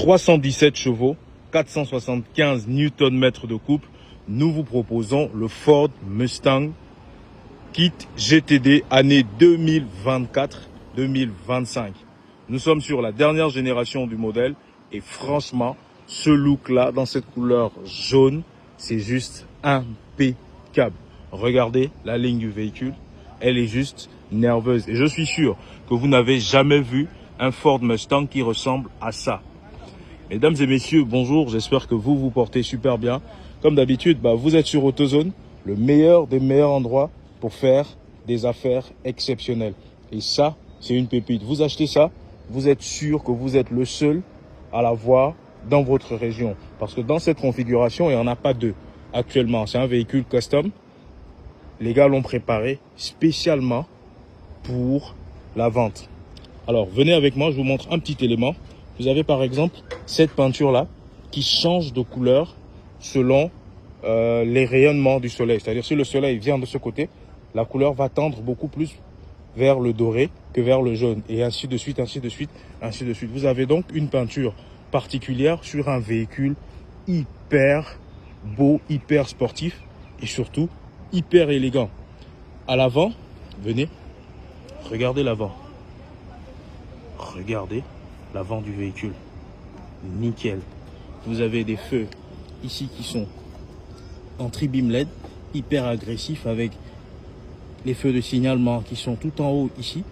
317 chevaux, 475 Nm de couple, nous vous proposons le Ford Mustang Kit GTD année 2024-2025. Nous sommes sur la dernière génération du modèle et franchement, ce look-là, dans cette couleur jaune, c'est juste impeccable. Regardez la ligne du véhicule, elle est juste nerveuse. Et je suis sûr que vous n'avez jamais vu un Ford Mustang qui ressemble à ça. Mesdames et messieurs, bonjour, j'espère que vous vous portez super bien. Comme d'habitude, vous êtes sur AutoZone, le meilleur des meilleurs endroits pour faire des affaires exceptionnelles. Et ça, c'est une pépite. Vous achetez ça, vous êtes sûr que vous êtes le seul à l'avoir dans votre région. Parce que dans cette configuration, il n'y en a pas deux actuellement. C'est un véhicule custom. Les gars l'ont préparé spécialement pour la vente. Alors, venez avec moi, je vous montre un petit élément. Vous avez par exemple cette peinture-là qui change de couleur selon les rayonnements du soleil. C'est-à-dire si le soleil vient de ce côté, la couleur va tendre beaucoup plus vers le doré que vers le jaune. Et ainsi de suite, ainsi de suite, ainsi de suite. Vous avez donc une peinture particulière sur un véhicule hyper beau, hyper sportif et surtout hyper élégant. À l'avant, venez, regardez l'avant. Regardez l'avant du véhicule. Nickel. Vous avez des feux ici qui sont en tri-beam LED, hyper agressifs avec les feux de signalement qui sont tout en haut ici.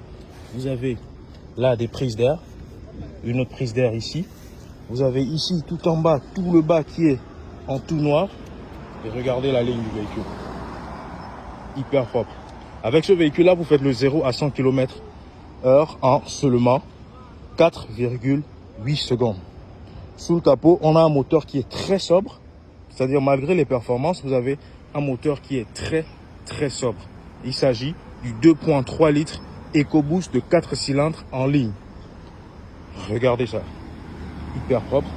Vous avez là des prises d'air, une autre prise d'air ici. Vous avez ici tout en bas, tout le bas qui est en tout noir. Et regardez la ligne du véhicule. Hyper propre. Avec ce véhicule-là, vous faites le 0 à 100 km/h en seulement 4,8 secondes. Sous le capot, on a un moteur qui est très sobre. C'est-à-dire, malgré les performances, vous avez un moteur qui est très sobre. Il s'agit du 2.3 litres EcoBoost de 4 cylindres en ligne. Regardez ça. Hyper propre.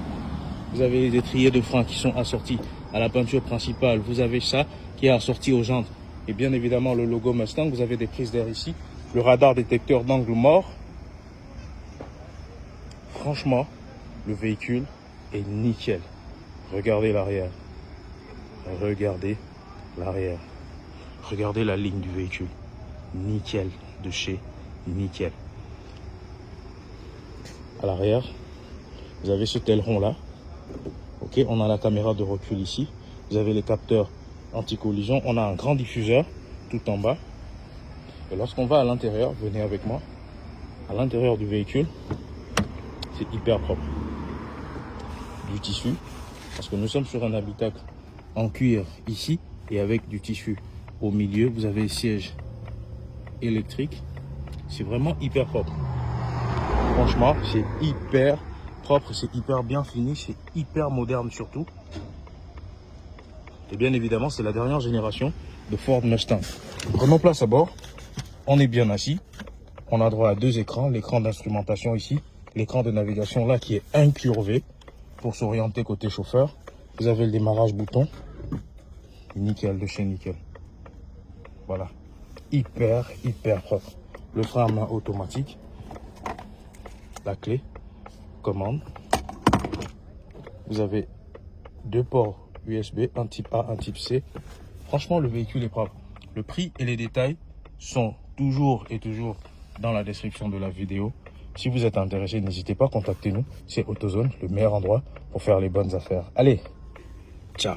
Vous avez les étriers de frein qui sont assortis à la peinture principale. Vous avez ça qui est assorti aux jantes. Et bien évidemment, le logo Mustang. Vous avez des prises d'air ici. Le radar détecteur d'angle mort. Franchement, le véhicule est nickel. Regardez l'arrière. Regardez l'arrière. Regardez la ligne du véhicule. Nickel de chez nickel. À l'arrière, vous avez ce aileron là. Ok, on a la caméra de recul ici. Vous avez les capteurs anti-collision. On a un grand diffuseur tout en bas. Et lorsqu'on va à l'intérieur, venez avec moi. À l'intérieur du véhicule, c'est hyper propre. Du tissu, parce que nous sommes sur un habitacle en cuir ici et avec du tissu. Au milieu, vous avez le siège électrique. C'est vraiment hyper propre. Franchement, c'est hyper propre, c'est hyper bien fini, c'est hyper moderne surtout. Et bien évidemment, c'est la dernière génération de Ford Mustang. Prenons place à bord. On est bien assis. On a droit à deux écrans. L'écran d'instrumentation ici, l'écran de navigation là qui est incurvé pour s'orienter côté chauffeur. Vous avez le démarrage bouton. Nickel de chez nickel. Voilà. Hyper propre. Le frein à main automatique. La clé. Commande. Vous avez deux ports USB, un type A, un type C. Franchement, le véhicule est propre. Le prix et les détails sont toujours dans la description de la vidéo. Si vous êtes intéressé, n'hésitez pas à contacter nous. C'est AutoZone, le meilleur endroit pour faire les bonnes affaires. Allez, ciao.